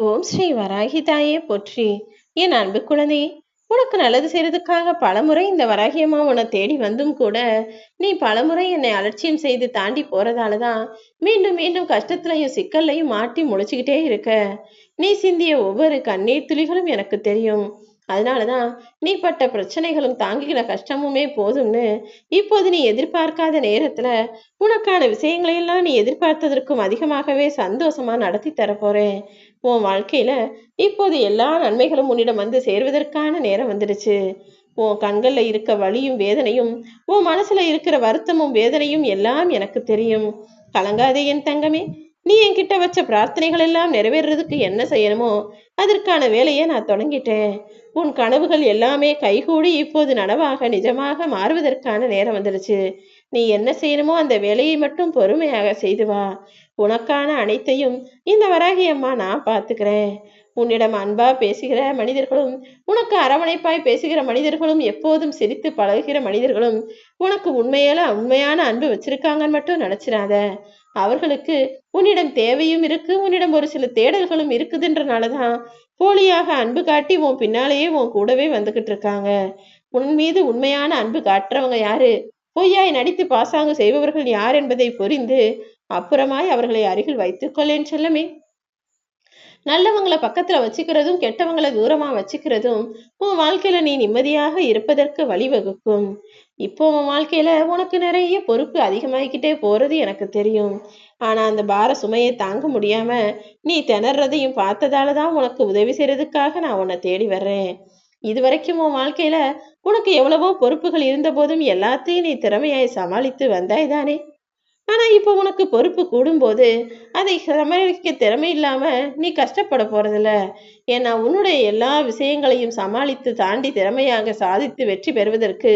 ஓம் ஸ்ரீ வராகி தாயே போற்றி. என் அன்பு குழந்தையே, உனக்கு நல்லது செய்யறதுக்காக பலமுறை இந்த வராகி அம்மா உன்னை தேடி வந்தும் கூட நீ பலமுறை என்னை அலட்சியம் செய்து தாண்டி போறதாலதான் மீண்டும் மீண்டும் கஷ்டத்திலையும் சிக்கல்லையும் மாட்டி முழிச்சுக்கிட்டே இருக்க. நீ சிந்திய ஒவ்வொரு கண்ணீர் துளிகளும் எனக்கு தெரியும். அதனாலதான் நீ பட்ட பிரச்சனைகளும் தாங்கின கஷ்டமுமே போதும்னு இப்போது நீ எதிர்பார்க்காத நேரத்துல உனக்கான விஷயங்களை எல்லாம் நீ எதிர்பார்த்ததற்கும் அதிகமாகவே சந்தோஷமா நடத்தி தரப்போறேன். உன் வாழ்க்கையில இப்போது எல்லா நன்மைகளும் உன்னிடம் வந்து சேர்வதற்கான நேரம் வந்துடுச்சு. உன் கண்கள்ல இருக்க வலியும் வேதனையும், உன் மனசுல இருக்கிற வருத்தமும் வேதனையும் எல்லாம் எனக்கு தெரியும். கலங்காதே என் தங்கமே. நீ என்கிட்ட வச்ச பிரார்த்தனைகள் எல்லாம் நிறைவேறதுக்கு என்ன செய்யணுமோ அதற்கான வேலையை நான் தொடங்கிட்டேன். உன் கனவுகள் எல்லாமே கைகூடி இப்போது நனவாக நிஜமாக மாறுவதற்கான நேரம் வந்துடுச்சு. நீ என்ன செய்யணுமோ அந்த வேலையை மட்டும் பொறுமையாக செய்து வா. உனக்கான அனைத்தையும் இந்த வராகி அம்மா நான் பார்த்துக்கிறேன். உன்னிடம் அன்பா பேசுகிற மனிதர்களும், உனக்கு அரவணைப்பாய் பேசுகிற மனிதர்களும், எப்போதும் சிரித்து பழகுகிற மனிதர்களும் உனக்கு உண்மையான அன்பு வச்சிருக்காங்கன்னு மட்டும் நினைச்சிடாத. அவர்களுக்கு உன்னிடம் தேவையும் இருக்கு, உன்னிடம் ஒரு சில தேடல்களும் இருக்குதுன்றனாலதான் போலியாக அன்பு காட்டி உன் பின்னாலேயே உன் கூடவே வந்துகிட்டு இருக்காங்க. உன் மீது உண்மையான அன்பு காட்டுறவங்க யாரு, பொய்யாய் நடித்து பாசாங்கு செய்பவர்கள் யார் என்பதை புரிந்து அப்புறமாய் அவர்களை அருகில் வைத்துக்கொள்ளேன் செல்லமே. நல்லவங்களை பக்கத்துல வச்சுக்கிறதும் கெட்டவங்களை தூரமா வச்சுக்கிறதும் உன் வாழ்க்கையில நீ நிம்மதியாக இருப்பதற்கு வழிவகுக்கும். இப்போ உன் வாழ்க்கையில உனக்கு நிறைய பொறுப்பு அதிகமாகிக்கிட்டே போறது எனக்கு தெரியும். ஆனா அந்த பார சுமையை தாங்க முடியாம நீ திணறதையும் பார்த்ததாலதான் உனக்கு உதவி செய்யறதுக்காக நான் உன்னை தேடி வர்றேன். இதுவரைக்கும் உன் வாழ்க்கையில உனக்கு எவ்வளவோ பொறுப்புகள் இருந்த போதும் எல்லாத்தையும் நீ திறமையாய் சமாளித்து வந்தாய் தானே. ஆனா இப்ப உனக்கு பொறுப்பு கூடும்போது அதை சமாளிக்க திறமை இல்லாம நீ கஷ்டப்பட போறதில்ல. ஏன்னா உன்னுடைய எல்லா விஷயங்களையும் சமாளித்து தாண்டி திறமையாக சாதித்து வெற்றி பெறுவதற்கு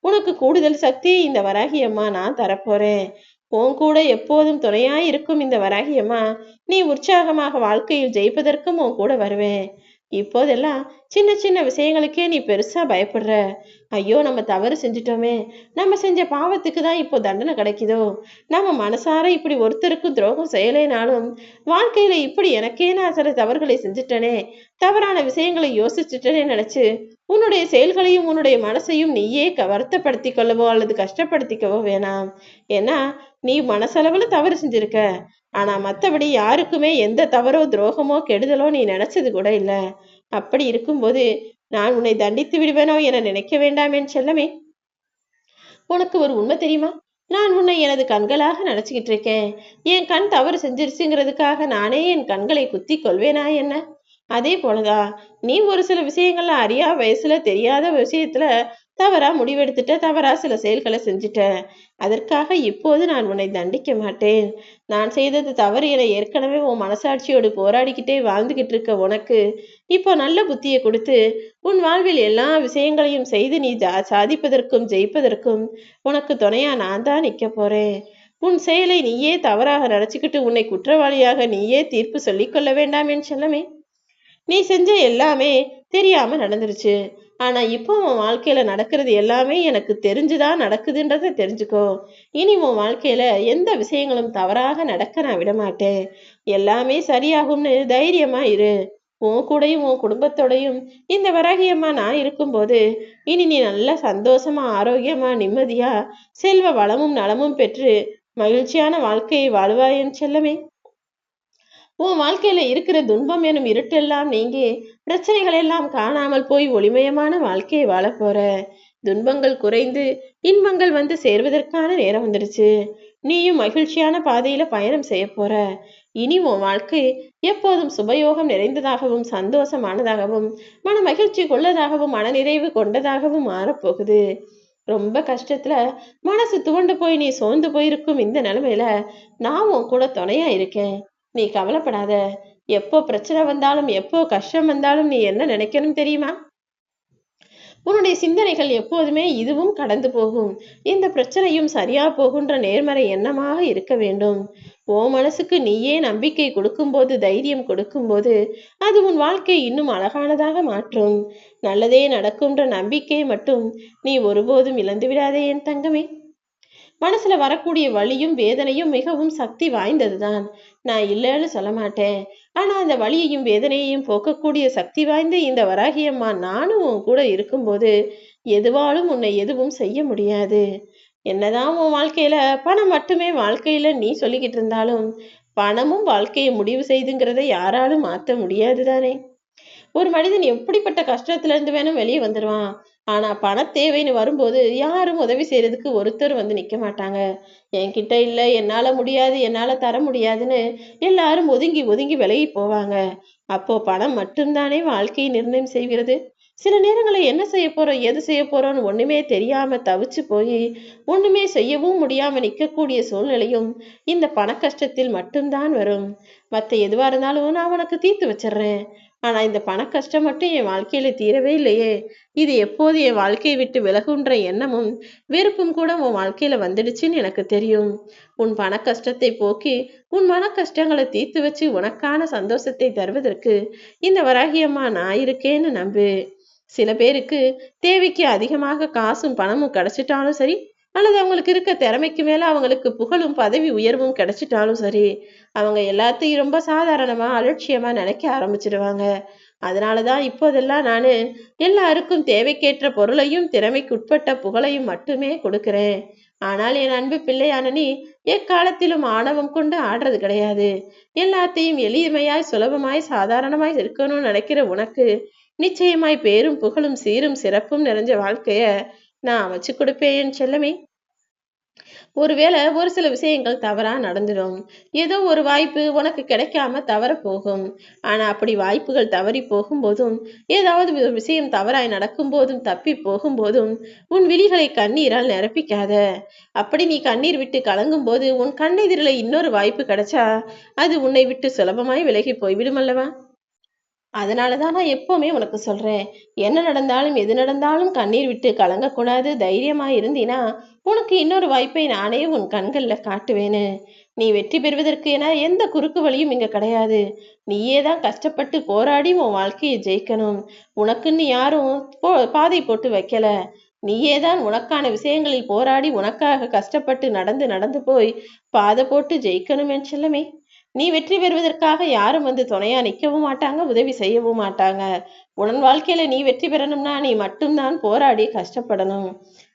உனக்கு கூடுதல் சக்தியை இந்த வராகி அம்மா நான் தரப்போறேன். உன் கூட எப்போதும் துணையாய் இருக்கும் இந்த வராகி அம்மா நீ உற்சாகமாக வாழ்க்கையில் ஜெயிப்பதற்கும் உன் கூட வருவேன். இப்போதெல்லாம் சின்ன சின்ன விஷயங்களுக்கே நீ பெருசா பயப்படுற. ஐயோ நம்ம தவறு செஞ்சிட்டோமே, நம்ம செஞ்ச பாவத்துக்கு தான் இப்போ தண்டனை கிடைக்குதோ, நம்ம மனசார இப்படி ஒருத்தருக்கும் துரோகம் செய்யலைனாலும் வாழ்க்கையில இப்படி எனக்கே நான் சில தவறுகளை செஞ்சுட்டனே, தவறான விஷயங்களை யோசிச்சுட்டனே நினைச்சு உன்னுடைய செயல்களையும் உன்னுடைய மனசையும் நீயே வருத்தப்படுத்தி கொள்ளவோ அல்லது கஷ்டப்படுத்திக்கவோ வேணாம். ஏன்னா நீ மனசளவுல தவறு செஞ்சிருக்க. ஆனா மத்தபடி யாருக்குமே எந்த தவறோ துரோகமோ கெடுதலோ நீ நினைச்சது கூட இல்ல. அப்படி இருக்கும்போது நான் உன்னை தண்டித்து விடுவேனோ என நினைக்க வேண்டாம் என் செல்லமே. உனக்கு ஒரு உண்மை தெரியுமா? நான் உன்னை எனது கண்களாக நினைச்சுக்கிட்டு இருக்கேன். என் கண் தவறு செஞ்சிருச்சுங்கிறதுக்காக நானே என் கண்களை குத்தி கொள்வேனா என்ன? அதே போலதான் நீ ஒரு சில விஷயங்கள்ல அறியா வயசுல தெரியாத விஷயத்துல தவறா முடிவெடுத்துட்ட, தவறா சில செயல்களை செஞ்சுட்ட. அதற்காக இப்போது நான் உன்னை தண்டிக்க மாட்டேன். நான் செய்தது தவறு என ஏற்கனவே உன் மனசாட்சியோடு போராடிக்கிட்டே வாழ்ந்துகிட்டு இருக்க உனக்கு இப்போ நல்ல புத்தியை கொடுத்து உன் வாழ்வில் எல்லா விஷயங்களையும் செய்து நீ சாதிப்பதற்கும் ஜெயிப்பதற்கும் உனக்கு துணையா நான் தான் நிக்க போறேன். உன் செயலை நீயே தவறாக நினைச்சுக்கிட்டு உன்னை குற்றவாளியாக நீயே தீர்ப்பு சொல்லிக் கொள்ள வேண்டாம் என் செல்லமே. நீ செஞ்ச எல்லாமே தெரியாம நடந்துருச்சு. ஆனா இப்போ உன் வாழ்க்கையில நடக்கிறது எல்லாமே எனக்கு தெரிஞ்சுதான் நடக்குதுன்றத தெரிஞ்சுக்கோ. இனி உன் வாழ்க்கையில எந்த விஷயங்களும் தவறாக நடக்க நான் விட மாட்டேன். எல்லாமே சரியாகும்னு தைரியமா இரு. உன் கூடயும் உன் குடும்பத்தோடையும் இந்த வராகியம்மா நான் இருக்கும்போது இனி நீ நல்ல சந்தோஷமா ஆரோக்கியமா நிம்மதியா செல்வ வளமும் நலமும் பெற்று மகிழ்ச்சியான வாழ்க்கையை வாழ்வாயன் செல்லமே. உன் வாழ்க்கையில இருக்கிற துன்பம் எனும் இருட்டெல்லாம் நீங்கி பிரச்சனைகள் எல்லாம் காணாமல் போய் ஒளிமயமான வாழ்க்கையை வாழ போற. துன்பங்கள் குறைந்து இன்பங்கள் வந்து சேர்வதற்கான நேரம் வந்துடுச்சு. நீயும் மகிழ்ச்சியான பாதையில பயணம் செய்ய போற. இனி உன் வாழ்க்கை எப்போதும் சுபயோகம் நிறைந்ததாகவும் சந்தோஷமானதாகவும் மன மகிழ்ச்சி கொள்ளதாகவும் மனநிறைவு கொண்டதாகவும் மாறப்போகுது. ரொம்ப கஷ்டத்துல மனசு துவண்டு போய் நீ சோர்ந்து போயிருக்கும் இந்த நிலைமையில நான் உன் கூட துணையா இருக்கேன். நீ கவலைப்படாத. எப்போ பிரச்சனை வந்தாலும் எப்போ கஷ்டம் வந்தாலும் நீ என்ன நினைக்கணும் தெரியுமா? உன்னுடைய சிந்தனைகள் எப்போதுமே இதுவும் கடந்து போகும், இந்த பிரச்சனையும் சரியா போகுன்ற நேர்மறை எண்ணமாக இருக்க வேண்டும். ஓ மனசுக்கு நீயே நம்பிக்கை கொடுக்கும்போது, தைரியம் கொடுக்கும்போது அது உன் வாழ்க்கை இன்னும் அழகானதாக மாற்றும். நல்லதே நடக்கும்ன்ற நம்பிக்கை மட்டும் நீ ஒருபோதும் இழந்து விடாதே என் தங்கமே. மனசுல வரக்கூடிய வலியும் வேதனையும் மிகவும் சக்தி வாய்ந்ததுதான். நான் இல்லைன்னு சொல்ல மாட்டேன். ஆனா அந்த வலியையும் வேதனையையும் போக்கக்கூடிய சக்தி வாய்ந்த இந்த வராகி அம்மா நானும் உன் கூட இருக்கும்போது எதுவாலும் உன்னை எதுவும் செய்ய முடியாது. என்னதான் உன் வாழ்க்கையில பணம் மட்டுமே வாழ்க்கையில நீ சொல்லிக்கிட்டு இருந்தாலும் பணமும் வாழ்க்கையை முடிவு செய்துங்கிறத யாராலும் மாத்த முடியாது தானே. ஒரு மனிதன் எப்படிப்பட்ட கஷ்டத்துல இருந்து வேணும் வெளியே வந்துடுவான். ஆனா பண தேவைன்னு வரும்போது யாரும் உதவி செய்யறதுக்கு ஒருத்தர் வந்து நிக்க மாட்டாங்க. என்கிட்ட இல்ல, என்னால முடியாது, என்னால தர முடியாதுன்னு எல்லாரும் ஒதுங்கி ஒதுங்கி விலகி போவாங்க. அப்போ பணம் மட்டும்தானே வாழ்க்கையை நிர்ணயம் செய்கிறது. சில நேரங்களில் என்ன செய்ய போறோம், எது செய்ய போறோம்னு ஒண்ணுமே தெரியாம தவிச்சு போய் ஒண்ணுமே செய்யவும் முடியாம நிற்கக்கூடிய சூழ்நிலையும் இந்த பண கஷ்டத்தில் மட்டும்தான் வரும். மத்த எதுவா இருந்தாலும் நான் உனக்கு தீர்த்து வச்சிடுறேன். ஆனா இந்த பண கஷ்டம் மட்டும் என் வாழ்க்கையில தீரவே இல்லையே. இது எப்போது என் வாழ்க்கையை விட்டு விலகுன்ற எண்ணமும் வெறுப்பும் கூட உன் வாழ்க்கையில வந்துடுச்சுன்னு எனக்கு தெரியும். உன் பண கஷ்டத்தை போக்கி உன் மன கஷ்டங்களை தீர்த்து வச்சு உனக்கான சந்தோஷத்தை தருவதற்கு இந்த வராகியம்மா நான் இருக்கேன்னு நம்பு. சில பேருக்கு தேவைக்கு அதிகமாக காசும் பணமும் கிடைச்சிட்டாலும் சரி, அல்லது அவங்களுக்கு இருக்க திறமைக்கு மேல அவங்களுக்கு புகழும் பதவி உயர்வும் கிடைச்சிட்டாலும் சரி, அவங்க எல்லாத்தையும் ரொம்ப சாதாரணமா அலட்சியமா நினைக்க ஆரம்பிச்சிடுவாங்க. அதனாலதான் இப்போதெல்லாம் நானு எல்லாருக்கும் தேவைக்கேற்ற பொருளையும் திறமைக்கு உட்பட்ட புகழையும் மட்டுமே கொடுக்கிறேன். ஆனால் என் அன்பு பிள்ளையான நீ எக்காலத்திலும் ஆணவம் கொண்டு ஆடுறது கிடையாது. எல்லாத்தையும் எளிமையாய் சுலபமாய் சாதாரணமாய் இருக்கணும்னு நினைக்கிற உனக்கு நிச்சயமாய் பேரும் புகழும் சீரும் சிறப்பும் நிறைஞ்ச வாழ்க்கைய நான் அமைச்சு கொடுப்பேன் என் செல்லமே. ஒருவேளை ஒரு சில விஷயங்கள் தவறா நடந்துடும். ஏதோ ஒரு வாய்ப்பு உனக்கு கிடைக்காம தவற போகும். ஆனா அப்படி வாய்ப்புகள் தவறி போகும்போதும், ஏதாவது ஒரு விஷயம் தவறாய் நடக்கும் போதும், தப்பி போகும்போதும் உன் விழிகளை கண்ணீரால் நிரப்பிக்காத. அப்படி நீ கண்ணீர் விட்டு கலங்கும் போது உன் கண்ணெதிரில இன்னொரு வாய்ப்பு கிடைச்சா அது உன்னை விட்டு சுலபமாய் விலகி போய்விடும் அல்லவா. அதனாலதான் நான் எப்பவுமே உனக்கு சொல்றேன். என்ன நடந்தாலும் எது நடந்தாலும் கண்ணீர் விட்டு கலங்கக்கூடாது. தைரியமா இருந்தீனா உனக்கு இன்னொரு வாய்ப்பை நானே உன் கண்கள்ல காட்டுவேன்னு. நீ வெற்றி பெறுவதற்கு என எந்த குறுக்கு வழியும் இங்க கிடையாது. நீயே தான் கஷ்டப்பட்டு போராடி உன் வாழ்க்கையை ஜெயிக்கணும். உனக்குன்னு யாரும் பாதை போட்டு வைக்கல. நீயே தான் உனக்கான விஷயங்களில் போராடி உனக்காக கஷ்டப்பட்டு நடந்து நடந்து போய் பாதை போட்டு ஜெயிக்கணும் என் செல்லமே. நீ வெற்றி பெறுவதற்காக யாரும் வந்து துணையா நிற்கவும் மாட்டாங்க, உதவி செய்யவும் மாட்டாங்க. உன் வாழ்க்கையில நீ வெற்றி பெறணும்னா நீ மட்டும்தான் போராடி கஷ்டப்படணும்.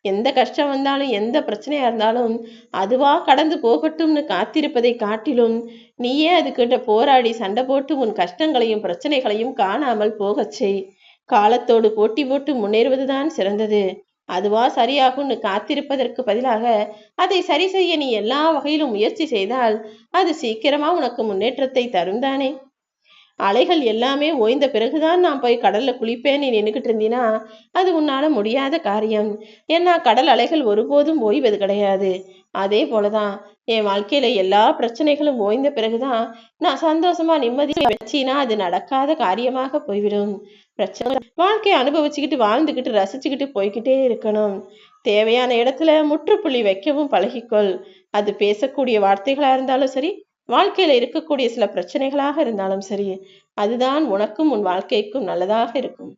எந்த கஷ்டம் வந்தாலும் எந்த பிரச்சனையா இருந்தாலும் அதுவா கடந்து போகட்டும்னு காத்திருப்பதை காட்டிலும் நீயே அதுகிட்ட போராடி சண்டை போட்டு உன் கஷ்டங்களையும் பிரச்சனைகளையும் காணாமல் போகச் செய். காலத்தோடு போட்டி போட்டு முன்னேறுவதுதான் சிறந்தது. அதுவா சரியாகும்னு காத்திருப்பதற்கு பதிலாக அதை சரி செய்ய நீ எல்லா வகையிலும் முயற்சி செய்தால் அது சீக்கிரமா உனக்கு முன்னேற்றத்தை தரும் தானே. அலைகள் எல்லாமே ஓய்ந்த பிறகுதான் நான் போய் கடல்ல குளிப்பேன்னு நின்னுகிட்டு இருந்தீனா அது உன்னால முடியாத காரியம். ஏன்னா கடல் அலைகள் ஒருபோதும் ஓய்வது கிடையாது. அதே போலதான் என் வாழ்க்கையில எல்லா பிரச்சனைகளும் ஓய்ந்த பிறகுதான் நான் சந்தோஷமா நிம்மதியா வச்சினா அது நடக்காத காரியமாக போய்விடும். பிரச்சனை வாழ்க்கையை அனுபவிச்சுக்கிட்டு வாழ்ந்துக்கிட்டு ரசிச்சுக்கிட்டு போய்கிட்டே இருக்கணும். தேவையான இடத்துல முற்றுப்புள்ளி வைக்கவும் பழகிக்கொள். அது பேசக்கூடிய வார்த்தைகளா இருந்தாலும் சரி, வாழ்க்கையில இருக்கக்கூடிய சில பிரச்சனைகளாக இருந்தாலும் சரி, அதுதான் உனக்கும் உன் வாழ்க்கைக்கும் நல்லதாக இருக்கும்.